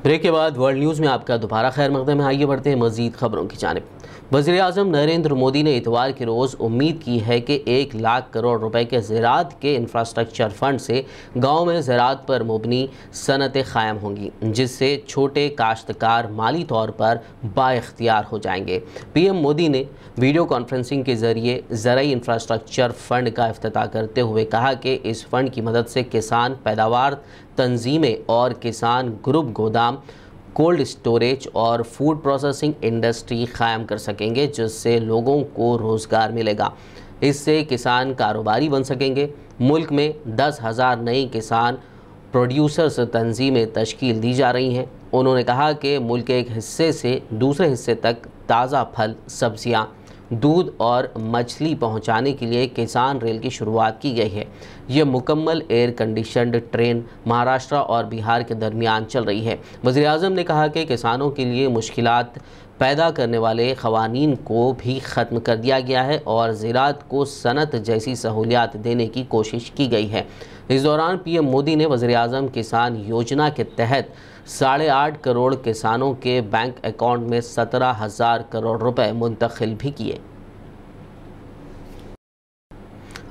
Break के बाद world news में आपका दोबारा खैर मकदम है। आइए बढ़ते हैं मजीद खबरों की जानिब। वज़ीर आज़म नरेंद्र मोदी ने इतवार के रोज़ उम्मीद की है कि 1 लाख करोड़ रुपए के ज़राअत के इंफ्रास्ट्रक्चर फंड से गाँव में ज़राअत पर मुबनी सनतें क़ायम होंगी, जिससे छोटे काश्तकार माली तौर पर बाइख्तियार हो जाएंगे। पीएम मोदी ने वीडियो कॉन्फ्रेंसिंग के ज़रिए ज़राई इंफ्रास्ट्रक्चर फ़ंड का इफ्तिताह करते हुए कहा कि इस फ़ंड की मदद से किसान पैदावार तंजीमें और किसान ग्रुप गोदाम, कोल्ड स्टोरेज और फूड प्रोसेसिंग इंडस्ट्री कायम कर सकेंगे, जिससे लोगों को रोज़गार मिलेगा। इससे किसान कारोबारी बन सकेंगे। मुल्क में 10,000 नई किसान प्रोड्यूसर्स तंजीमें तश्कील दी जा रही हैं। उन्होंने कहा कि मुल्क के एक हिस्से से दूसरे हिस्से तक ताज़ा फल, सब्जियाँ, दूध और मछली पहुंचाने के लिए किसान रेल की शुरुआत की गई है। ये मुकम्मल एयर कंडीशन्ड ट्रेन महाराष्ट्र और बिहार के दरमियान चल रही है। वज़ीर आज़म ने कहा कि किसानों के लिए मुश्किलात पैदा करने वाले क़वानीन को भी ख़त्म कर दिया गया है और ज़राअत को सनत जैसी सहूलियात देने की कोशिश की गई है। इस दौरान पीएम मोदी ने वज़ीर आज़म किसान योजना के तहत 8.5 करोड़ किसानों के बैंक अकाउंट में 17,000 करोड़ रुपए मुंतकिल भी किए।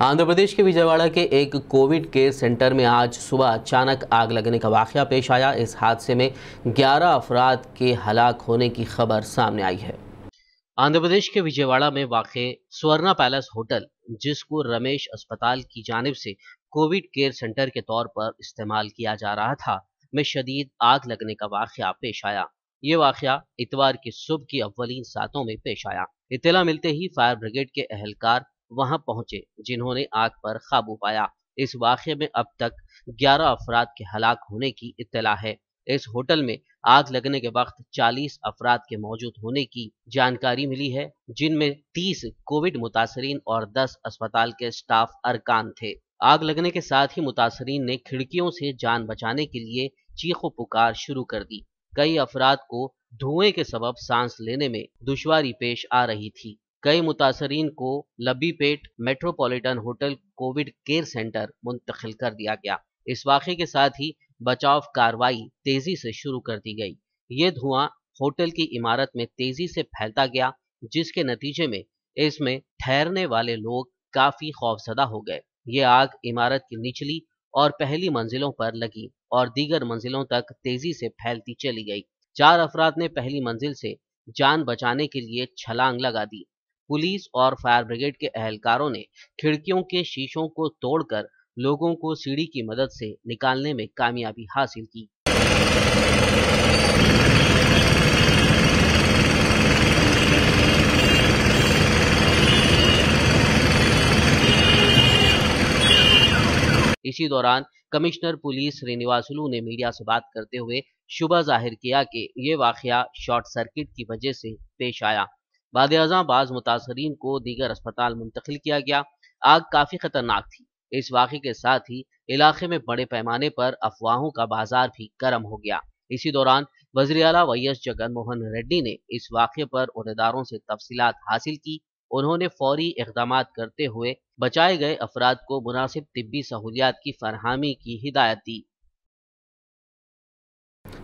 आंध्र प्रदेश के विजयवाड़ा के एक कोविड केयर सेंटर में आज सुबह अचानक आग लगने का वाक़या पेश आया। इस हादसे में 11 अफराद के हलाक होने की खबर सामने आई है। आंध्र प्रदेश के विजयवाड़ा में वाक़े स्वर्णा पैलेस होटल, जिसको रमेश अस्पताल की जानिब से कोविड केयर सेंटर के तौर पर इस्तेमाल किया जा रहा था, में शदीद आग लगने का वाक़या पेश आया। ये वाक़या इतवार की सुबह की अव्वलीन सातों में पेश आया। इत्तला मिलते ही फायर ब्रिगेड के अहलकार वहां पहुंचे, जिन्होंने आग पर काबू पाया। इस वाक़े में अब तक 11 अफराद के हलाक होने की इत्तला है। इस होटल में आग लगने के वक्त 40 अफराद के मौजूद होने की जानकारी मिली है, जिनमें 30 कोविड मुतासरीन और 10 अस्पताल के स्टाफ अरकान थे। आग लगने के साथ ही मुतासरीन ने खिड़कियों से जान बचाने के लिए चीखो पुकार शुरू कर दी। कई अफराद को धुएं के सबब सांस लेने में दुश्वारी पेश आ रही थी। कई मुतासरीन को Labbipet metropolitan hotel covid care centre मुंतकिल कर दिया गया। इस वाक़े के साथ ही बचाव कार्रवाई तेजी से शुरू कर दी गई। ये धुआं होटल की इमारत में तेजी से फैलता गया, जिसके नतीजे में इसमें ठहरने वाले लोग काफी खौफजदा हो गए। ये आग इमारत की निचली और पहली मंजिलों पर लगी और दीगर मंजिलों तक तेजी से फैलती चली गई। 4 अफराद ने पहली मंजिल से जान बचाने के लिए छलांग लगा दी। पुलिस और फायर ब्रिगेड के अहलकारों ने खिड़कियों के शीशों को तोड़कर लोगों को सीढ़ी की मदद से निकालने में कामयाबी हासिल की। इसी दौरान कमिश्नर पुलिस श्रीनिवासुलू ने मीडिया से बात करते हुए शुबा जाहिर किया कि ये वाक़या शॉर्ट सर्किट की वजह से पेश आया। बाद-ए-अज़ां बाज़ मुतासरीन को दीगर अस्पताल मुंतकिल किया गया। आग काफ़ी ख़तरनाक थी। इस वाक़े के साथ ही इलाके में बड़े पैमाने पर अफवाहों का बाजार भी गर्म हो गया। इसी दौरान वज़ीर आला वाईएस जगन मोहन रेड्डी ने इस वाक़े पर ओहदेदारों से तफसीलात हासिल की। उन्होंने फौरी इक़दामात करते हुए बचाए गए अफराद को मुनासिब तिब्बी सहूलियात की फरहमी की हिदायत दी।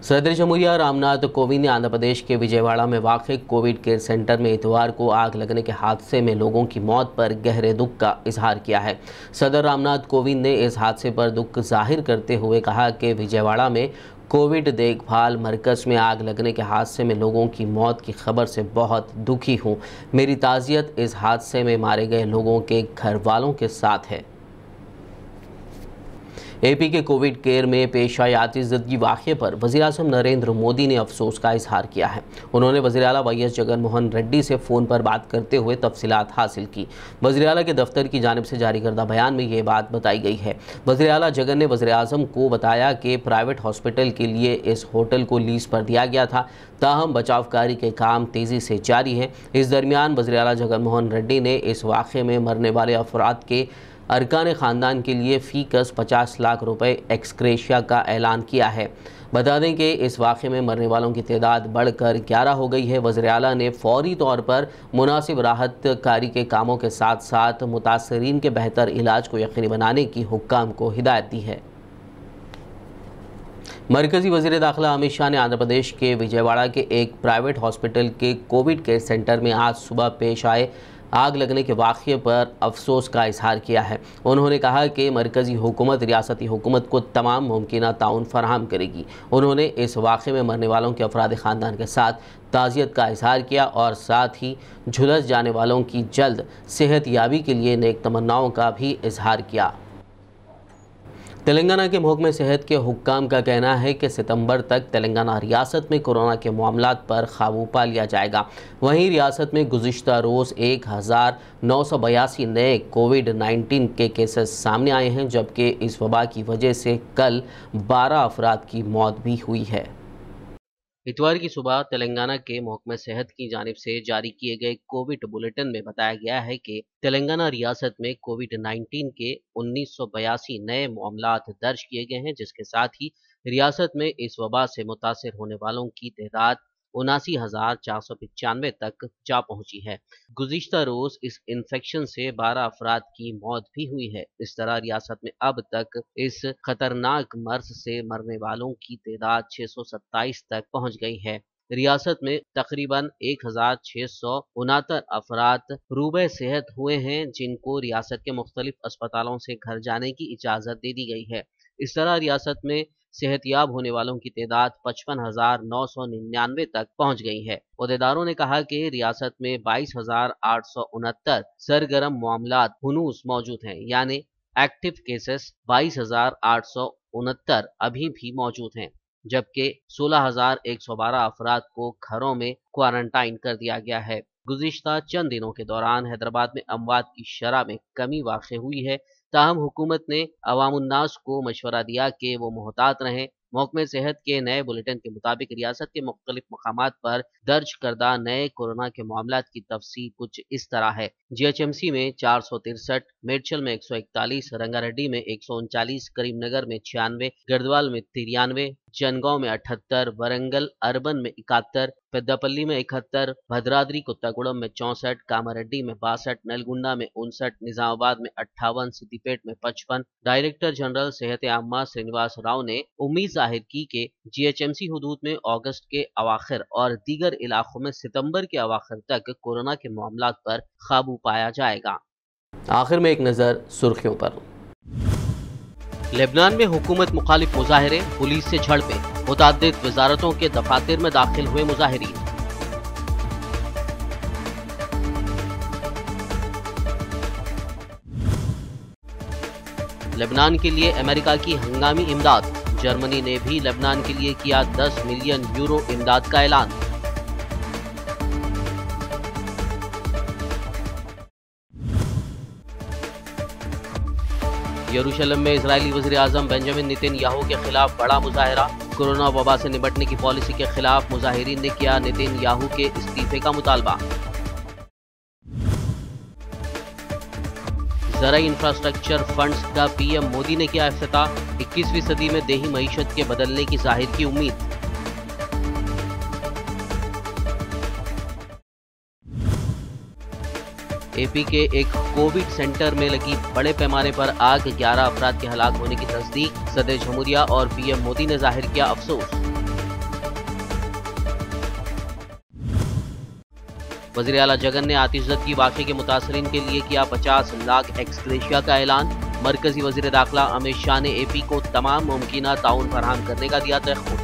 सदर जमहूरिया रामनाथ कोविंद ने आंध्र प्रदेश के विजयवाड़ा में वाक़ कोविड केयर सेंटर में इतवार को आग लगने के हादसे में लोगों की मौत पर गहरे दुख का इजहार किया है। सदर रामनाथ कोविंद ने इस हादसे पर दुख जाहिर करते हुए कहा कि विजयवाड़ा में कोविड देखभाल मरकज़ में आग लगने के हादसे में लोगों की मौत की खबर से बहुत दुखी हूँ। मेरी ताज़ियत इस हादसे में मारे गए लोगों के घर वालों के साथ है। एपी के कोविड केयर में पेश आए आतिशज़दगी वाक़े पर वज़ीर आज़म नरेंद्र मोदी ने अफसोस का इजहार किया है। उन्होंने वज़ीर आला वाईएस जगन मोहन रेड्डी से फ़ोन पर बात करते हुए तफसीलात हासिल की। वज़ीर आला के दफ्तर की जानिब से जारी करदा बयान में ये बात बताई गई है। वज़ीर आला जगन ने वज़ीर आज़म को बताया कि प्राइवेट हॉस्पिटल के लिए इस होटल को लीज़ पर दिया गया था, ताहम बचावकारी के काम तेज़ी से जारी हैं। इस दरमियान वज़ीर आला जगन मोहन रेड्डी ने इस वाक़े में मरने वाले अफराद के अरकान ख़ानदान के लिए फ़ीकस 50 लाख रुपए एक्सग्रेशिया का ऐलान किया है। बता दें कि इस वाक़े में मरने वालों की तादाद बढ़कर 11 हो गई है। वज़ीर आला ने फ़ौरी तौर पर मुनासिब राहत कारी के कामों के साथ साथ मुतासरीन के बेहतर इलाज को यकीनी बनाने की हुक्काम को हिदायत दी है। मरकजी वज़ीर दाखिला अमित शाह ने आंध्र प्रदेश के विजयवाड़ा के एक प्राइवेट हॉस्पिटल के कोविड केयर सेंटर में आज सुबह पेश आए आग लगने के वाक़ये पर अफसोस का इजहार किया है। उन्होंने कहा कि मरकज़ी हुकूमत रियासती हुकूमत को तमाम मुमकिन ताउन फराहम करेगी। उन्होंने इस वाक़े में मरने वालों के अफराद ख़ानदान के साथ ताज़ियत का इजहार किया और साथ ही झुलस जाने वालों की जल्द सेहत याबी के लिए नेक तमन्नाओं का भी इजहार किया। तेलंगाना के महकमे सेहत के हुक्काम का कहना है कि सितंबर तक तेलंगाना रियासत में कोरोना के मामलात पर काबू पा लिया जाएगा। वहीं रियासत में गुज़िश्ता रोज़ 1982 नए कोविड-19 के केसेस सामने आए हैं, जबकि इस वबा की वजह से कल 12 अफराद की मौत भी हुई है। इतवार की सुबह तेलंगाना के महकमे सेहत की जानिब से जारी किए गए कोविड बुलेटिन में बताया गया है कि तेलंगाना रियासत में कोविड-19 के 1982 नए मामलात दर्ज किए गए हैं, जिसके साथ ही रियासत में इस वबा से मुतासिर होने वालों की तादाद 79,495 तक जा पहुंची है। गुज़िश्ता रोज इस इन्फेक्शन से 12 अफराद की मौत भी हुई है। इस तरह रियासत में अब तक इस खतरनाक मर्ज से मरने वालों की तादाद 627 तक पहुंच गई है। रियासत में तकरीबन 1669 अफराद रूबे सेहत हुए हैं, जिनको रियासत के मुख्तलिफ अस्पतालों से घर जाने की इजाज़त दे दी गई है। इस तरह रियासत में सेहतयाब होने वालों की तादाद 55,999 तक पहुंच गई है। अहदेदारों ने कहा कि रियासत में 22,869 सरगर्म मामलात हुनूस मौजूद हैं, यानी एक्टिव केसेस 22,869 अभी भी मौजूद हैं, जबकि 16,112 अफराद को घरों में क्वारंटाइन कर दिया गया है। गुज़िश्ता चंद दिनों के दौरान हैदराबाद में अमवात की शरह में कमी वाक़ हुई है। ताहम हुकूमत ने अवामुन्नास को मशवरा दिया कि वो मोहतात रहें। महकमे सेहत के नए बुलेटिन के मुताबिक रियासत के मुख्तलिफ मकामात पर दर्ज करदा नए कोरोना के मामलात की तफसील कुछ इस तरह है। GHMC में 463, मेडचल में 141, रंगारेड्डी में 139, करीमनगर में 96, गढ़वाल में 93, जनगांव में 78, वरंगल अर्बन में 71, पेद्दापल्ली में 71, भद्राद्री कुत्तागुड़म में 64, कामारेड्डी में 62, नलगुंडा में 59, निजामाबाद में 58, सिद्दीपेट में 55। डायरेक्टर जनरल सेहत आम्मा श्रीनिवास राव ने उम्मीद जाहिर की कि GHMC हुदूद में अगस्त के अवाखिर और दीगर इलाकों में सितंबर के अवाखिर तक कोरोना के मामलात पर काबू पाया जाएगा। आखिर में एक नज़र सुर्खियों पर। लेबनान में हुकूमत मुखालिफ मुजाहिरे, पुलिस से झड़पें, मुताद्दिद वजारतों के दफातर में दाखिल हुए मुजाहिरीन। लेबनान के लिए अमेरिका की हंगामी इमदाद, जर्मनी ने भी लेबनान के लिए किया 10 मिलियन यूरो इमदाद का ऐलान। यरूशलेम में इजरायली वज़ीर आज़म बेंजामिन नेतन्याहू के खिलाफ बड़ा मुजाहरा, कोरोना वबा से निपटने की पॉलिसी के खिलाफ मुजाहिरीन ने किया नेतन्याहू के इस्तीफे का मुतालबा। ज़राई इंफ्रास्ट्रक्चर फंड्स का PM मोदी ने किया इफ्तिताह, 21वीं सदी में देही मईशत के बदलने की जाहिर की उम्मीद। AP के एक कोविड सेंटर में लगी बड़े पैमाने पर आग, 11 अफराद के हलाक होने की तस्दीक। सदर जमहूरिया और PM मोदी ने जाहिर किया अफसोस। वज़ीर आला जगन ने आतिशज़द की वाक़े के मुतासरीन के लिए किया 50 लाख एक्सग्रेशिया का ऐलान। मरकजी वज़ीर दाखिला अमित शाह ने AP को तमाम मुमकिन ताउन फराहम करने का दिया तयक़ुन।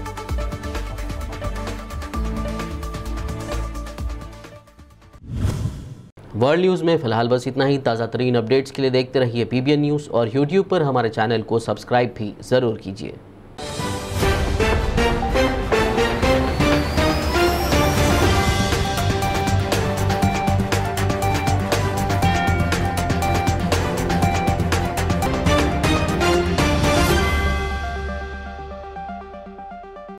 वर्ल्ड न्यूज़ में फ़िलहाल बस इतना ही। ताज़ा तरीन अपडेट्स के लिए देखते रहिए PBN न्यूज़ और YouTube पर हमारे चैनल को सब्सक्राइब भी ज़रूर कीजिए।